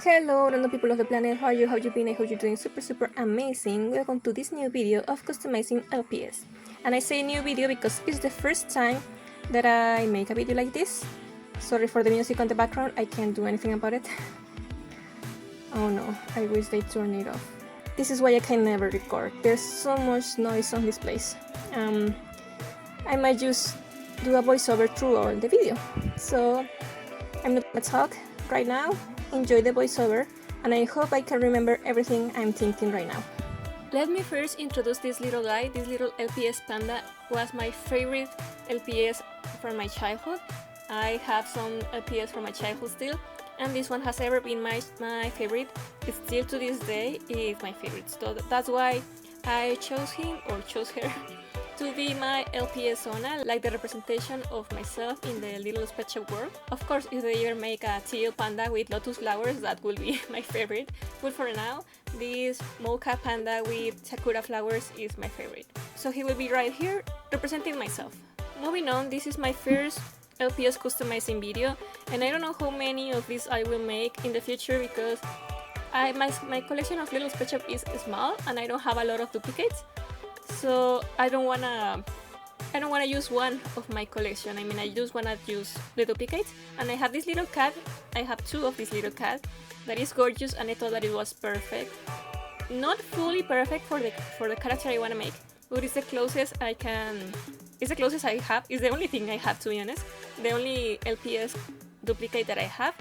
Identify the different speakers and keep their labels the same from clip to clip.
Speaker 1: Hello, random people of the planet, how are you, how you been? I hope you're doing super amazing. Welcome to this new video of customizing LPS. And I say new video because it's the first time that I make a video like this. Sorry for the music on the background, I can't do anything about it. Oh no, I wish they turn it off. This is why I can never record, there's so much noise on this place. I might just do a voiceover through all the video. So I'm not gonna talk right now. Enjoy the voiceover, and I hope I can remember everything I'm thinking right now. Let me first introduce this little guy. This little LPS panda was my favorite LPS from my childhood. I have some LPS from my childhood still, and this one has ever been my favorite. It's still to this day is my favorite. So that's why I chose him or chose her to be my LPS owner, like the representation of myself in the Littelest pet shop world. Of course, if they ever make a teal panda with lotus flowers, that will be my favorite. But for now, this mocha panda with sakura flowers is my favorite. So he will be right here, representing myself. Moving on, this is my first LPS customizing video, and I don't know how many of these I will make in the future because my collection of Littelest pet shop is small and I don't have a lot of duplicates. So I don't wanna use one of my collection. I mean, I just wanna use the duplicates. And I have this little cat. I have two of this little cat that is gorgeous, and I thought that it was perfect. Not fully perfect for the character I wanna make, but it's the closest I can. It's the closest I have. It's the only thing I have, to be honest. The only LPS duplicate that I have.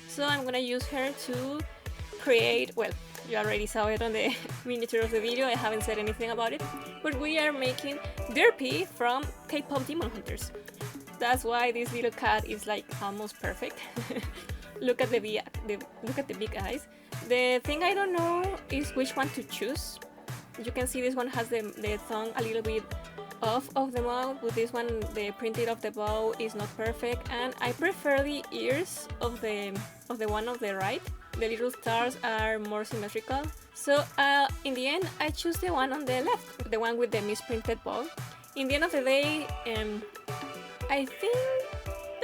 Speaker 1: So I'm gonna use her to create. Well, you already saw it on the miniature of the video, I haven't said anything about it, but we are making Derpy from K-pop Demon Hunters. That's why this little cat is like almost perfect. Look at the big eyes. The thing I don't know is which one to choose. You can see this one has the tongue a little bit off of the mouth, but this one, the printing of the bow is not perfect, and I prefer the ears of the one on the right. The little stars are more symmetrical. So in the end, I choose the one on the left, the one with the misprinted bow. In the end of the day, I think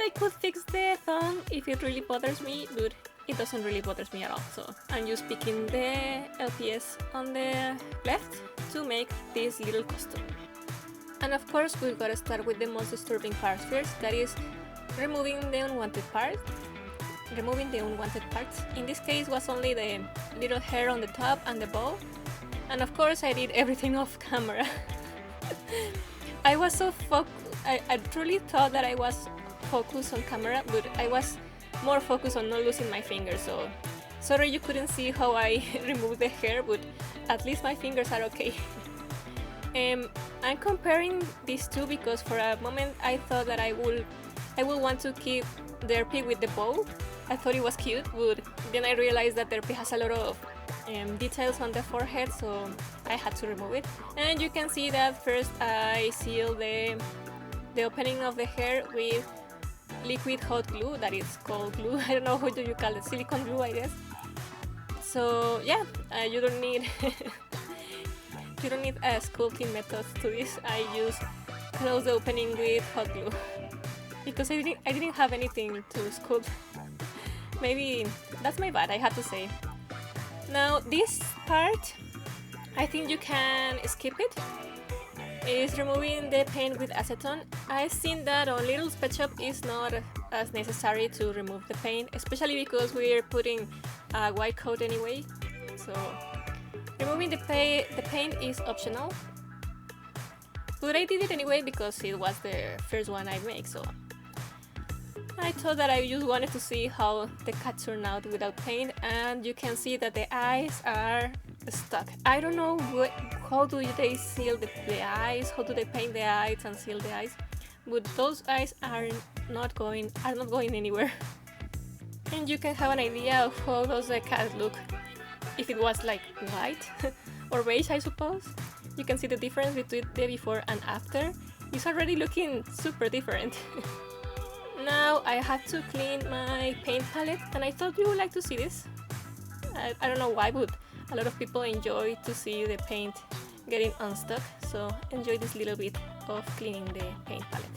Speaker 1: I could fix the thumb if it really bothers me, but it doesn't really bother me at all. So I'm just picking the LPS on the left to make this little costume. And of course, we've got to start with the most disturbing part first, that is removing the unwanted part. Removing the unwanted parts. In this case was only the little hair on the top and the bow, and of course I did everything off camera. I was so I truly thought that I was focused on camera, but I was more focused on not losing my fingers, so sorry you couldn't see how I removed the hair, but at least my fingers are okay. I'm comparing these two because for a moment I thought that I will want to keep Derpy with the bow. I thought it was cute, but then I realized that Derpy has a lot of details on the forehead, so I had to remove it. And you can see that first I sealed the opening of the hair with liquid hot glue, that is called glue. I don't know how do you call it, silicone glue, I guess. So yeah, you don't need you don't need a sculpting method to this. I just close the opening with hot glue because I didn't have anything to sculpt. Maybe that's my bad, I had to say. Now this part, I think you can skip it. Is removing the paint with acetone. I've seen that on Littelest pet shop is not as necessary to remove the paint, especially because we're putting a white coat anyway. So removing the paint is optional. But I did it anyway because it was the first one I make, so I thought that I just wanted to see how the cat turned out without paint, and you can see that the eyes are stuck. I don't know how do they seal the eyes, how do they paint the eyes and seal the eyes, but those eyes are not going anywhere. And you can have an idea of how does the cat look if it was like white or beige, I suppose. You can see the difference between the before and after. It's already looking super different. Now I have to clean my paint palette, and I thought you would like to see this. I don't know why, but a lot of people enjoy to see the paint getting unstuck, so enjoy this little bit of cleaning the paint palette.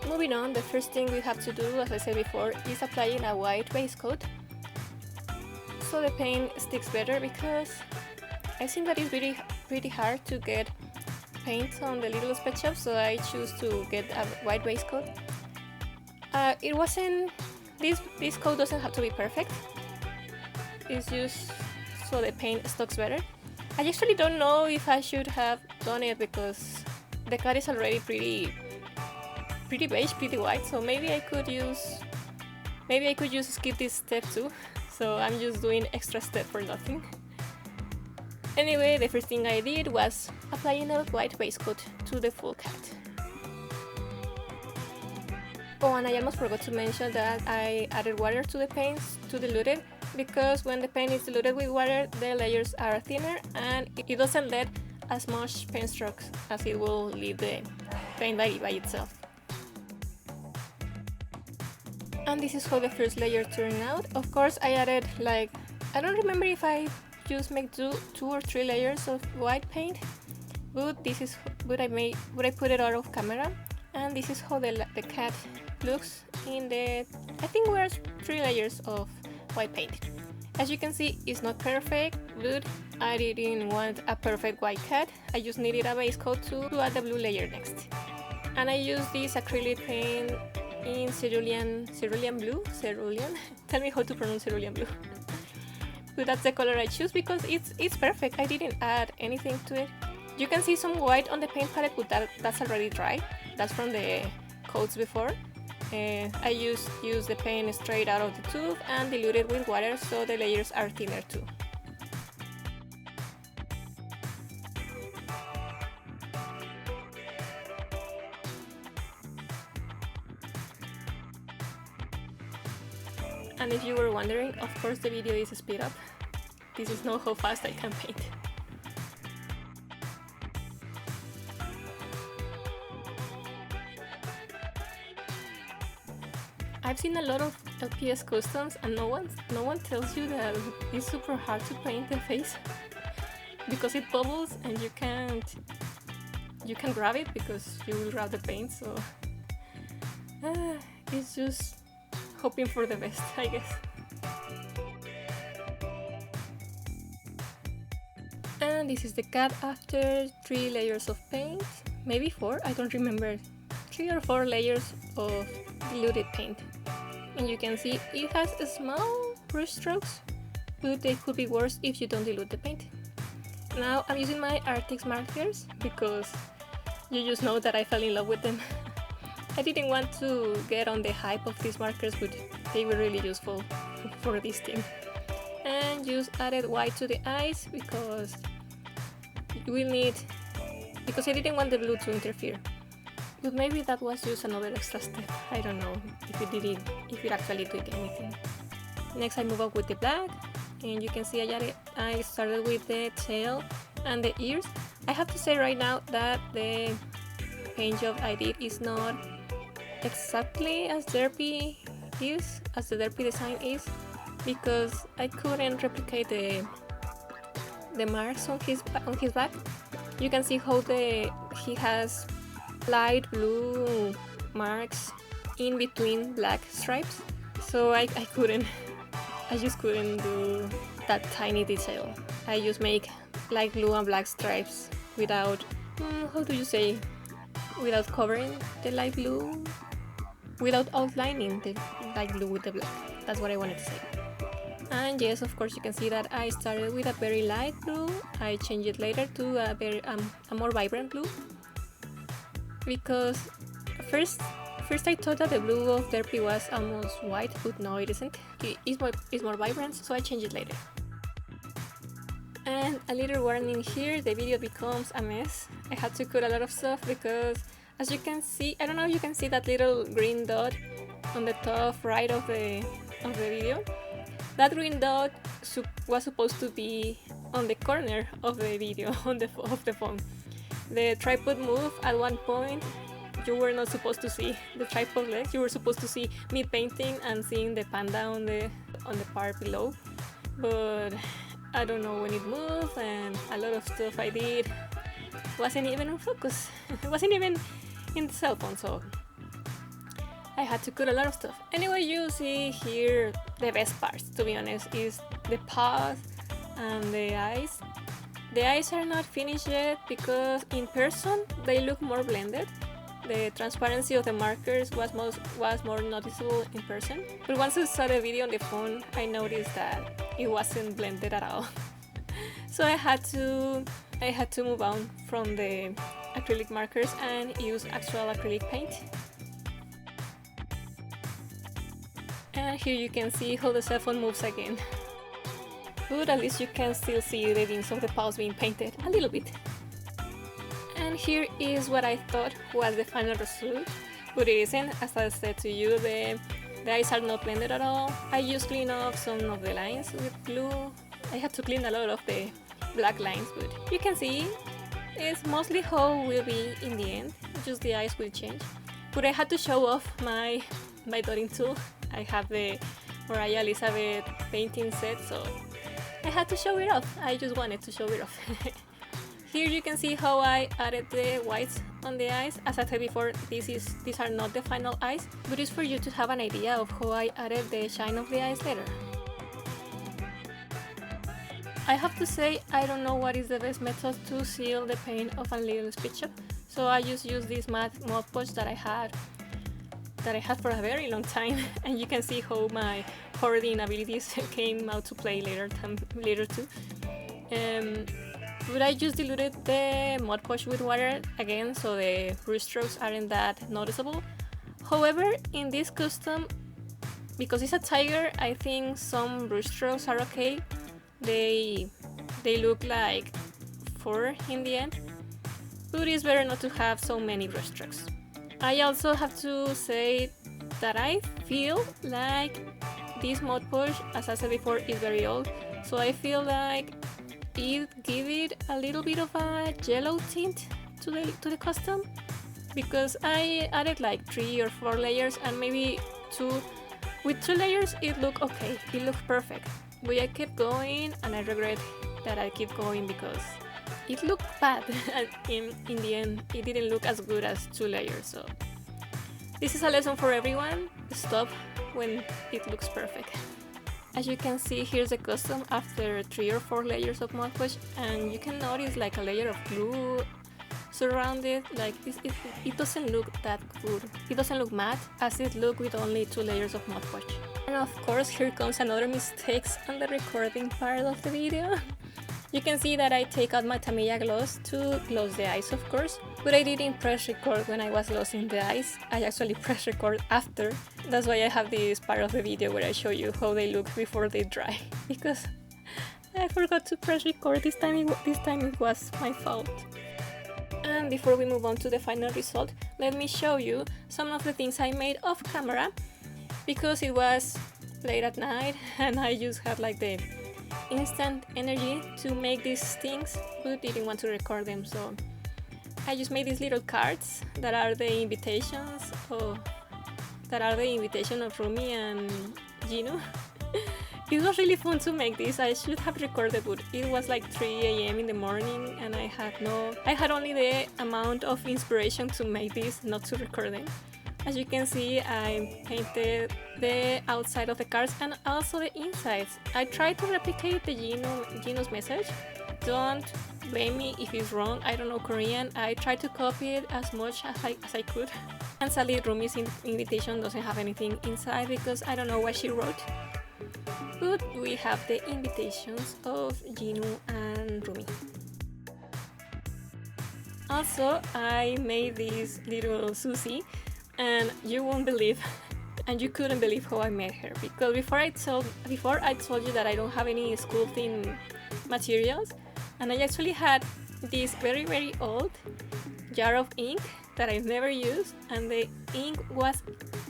Speaker 1: moving on, the first thing we have to do, as I said before, is applying a white base coat so the paint sticks better, because I think that it's pretty hard to get paint on the Littelest pet shop, so I choose to get a white base coat. It wasn't, this coat doesn't have to be perfect, it's just so the paint sticks better. I actually don't know if I should have done it, because the cat is already pretty beige, pretty white, so maybe I could just skip this step too. So I'm just doing extra step for nothing. Anyway, the first thing I did was applying a white base coat to the full cat. Oh, and I almost forgot to mention that I added water to the paints to dilute it, because when the paint is diluted with water, the layers are thinner and it doesn't let as much paint strokes as it will leave the paint by itself. And this is how the first layer turned out. Of course, I added, like, I don't remember if I just make two or three layers of white paint, but this is what I put it out of camera, and this is how the cat looks in the, I think we're 3 layers of white paint. As you can see, it's not perfect, but I didn't want a perfect white cat. I just needed a base coat to add the blue layer next. And I used this acrylic paint in cerulean blue. Tell me how to pronounce cerulean blue. But that's the color I choose because it's perfect. I didn't add anything to it. You can see some white on the paint palette, but that's already dry. That's from the coats before. I use the paint straight out of the tube and dilute it with water, so the layers are thinner too. And if you were wondering, of course the video is speed up. This is not how fast I can paint. I've seen a lot of LPS customs and no one tells you that it's super hard to paint the face because it bubbles and you can't grab it because you will grab the paint, so it's just hoping for the best, I guess. And this is the cat after 3 layers of paint, maybe 4, I don't remember, 3 or 4 layers of diluted paint. And you can see it has small brush strokes, but they could be worse if you don't dilute the paint. Now I'm using my Arctic markers because you just know that I fell in love with them. I didn't want to get on the hype of these markers, but they were really useful for this thing. And just added white to the eyes because you will need, because I didn't want the blue to interfere. But maybe that was just another extra step. I don't know if it actually did anything. Next I move up with the black, and you can see I started with the tail and the ears. I have to say right now that the paint job I did is not exactly as Derpy is, as the Derpy design is, because I couldn't replicate the marks on his back. You can see how he has light blue marks in between black stripes, so I just couldn't do that tiny detail. I just make light blue and black stripes without, how do you say, without covering the light blue, without outlining the light blue with the black. That's what I wanted to say. And yes, of course you can see that I started with a very light blue. I changed it later to a more vibrant blue, because first I thought that the blue of Derpy was almost white, but no, it isn't. It's more vibrant, so I changed it later. And a little warning here, the video becomes a mess. I had to cut a lot of stuff because, as you can see, I don't know if you can see that little green dot on the top right of the video. That green dot was supposed to be on the corner of the video, of the phone. The tripod moved at one point. You were not supposed to see the tripod legs. You were supposed to see me painting and seeing the panda on the part below. But I don't know when it moved, and a lot of stuff I did wasn't even in focus. It wasn't even in the cell phone, so I had to cut a lot of stuff. Anyway, you see here the best parts, to be honest, is the paws and the eyes. The eyes are not finished yet because in person they look more blended. The transparency of the markers was more noticeable in person. But once I saw the video on the phone, I noticed that it wasn't blended at all. So I had to move on from the acrylic markers and use actual acrylic paint. And here you can see how the cell phone moves again. But at least you can still see the rings of the paws being painted a little bit. And here is what I thought was the final result, but it isn't. As I said to you, the eyes are not blended at all. I just cleaned off some of the lines with glue. I had to clean a lot of the black lines, but you can see it's mostly how it will be in the end. Just the eyes will change. But I had to show off my dotting tool. I have the Mariah Elizabeth painting set, so I had to show it off. I just wanted to show it off. Here you can see how I added the whites on the eyes. As I said before, these are not the final eyes, but it's for you to have an idea of how I added the shine of the eyes later. I have to say, I don't know what is the best method to seal the paint of a Littelest picture, so I just used this matte Mod Podge that I had for a very long time, and you can see how my hoarding abilities came out to play later too. But I just diluted the Mod Podge with water again, so the brush strokes aren't that noticeable. However, in this custom, because it's a tiger, I think some brush strokes are okay. They look like 4 in the end, but it's better not to have so many brush strokes. I also have to say that I feel like this Mod Podge, as I said before, is very old, so I feel like it give it a little bit of a yellow tint to the custom, because I added like 3 or 4 layers, and maybe 2. With 2 layers it looked okay, it looked perfect, but I kept going and I regret that I keep going because it looked bad. in the end it didn't look as good as 2 layers, so this is a lesson for everyone: stop when it looks perfect. As you can see, here's the custom after 3 or 4 layers of Mod Podge, and you can notice like a layer of glue surrounded. Like it doesn't look that good. It doesn't look matte as it looked with only 2 layers of Mod Podge. And of course, here comes another mistakes on the recording part of the video. You can see that I take out my Tamiya gloss to gloss the eyes, of course, but I didn't press record when I was glossing the eyes. I actually press record after. That's why I have this part of the video where I show you how they look before they dry, because I forgot to press record this time. It was my fault. And before we move on to the final result, let me show you some of the things I made off camera, because it was late at night and I just had like the instant energy to make these things, but didn't want to record them, so I just made these little cards that are the invitations of Rumi and Gino. It was really fun to make this. I should have recorded, but it was like 3 AM in the morning and I had only the amount of inspiration to make this, not to record them. As you can see, I painted the outside of the cards and also the insides. I tried to replicate the Gino's message. Don't blame me if it's wrong, I don't know Korean. I tried to copy it as much as I could. And sadly, Rumi's invitation doesn't have anything inside because I don't know what she wrote. But we have the invitations of Gino and Rumi. Also, I made this little Susie, and you won't believe, and you couldn't believe how I made her, because before I told you that I don't have any sculpting materials, and I actually had this very, very old jar of ink that I've never used, and the ink was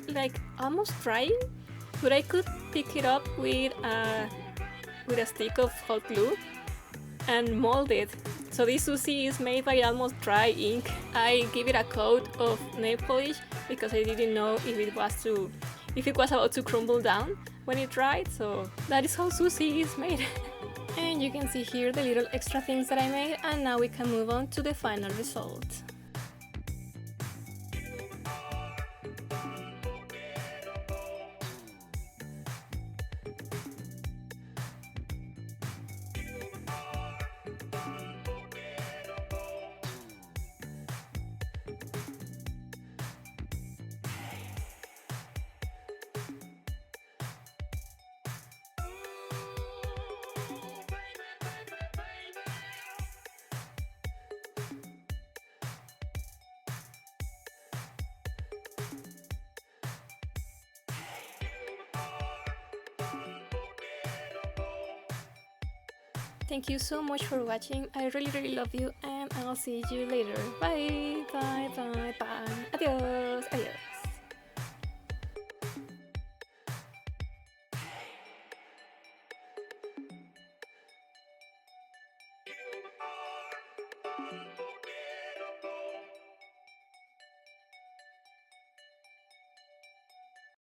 Speaker 1: like almost drying, but I could pick it up with a stick of hot glue and mold it. So this Susie is made by almost dry ink. I give it a coat of nail polish because I didn't know if it was about to crumble down when it dried. So that is how Susie is made. And you can see here the little extra things that I made, and now we can move on to the final result. Thank you so much for watching. I really love you, and I'll see you later. Bye, bye, bye, bye. Adios, adios.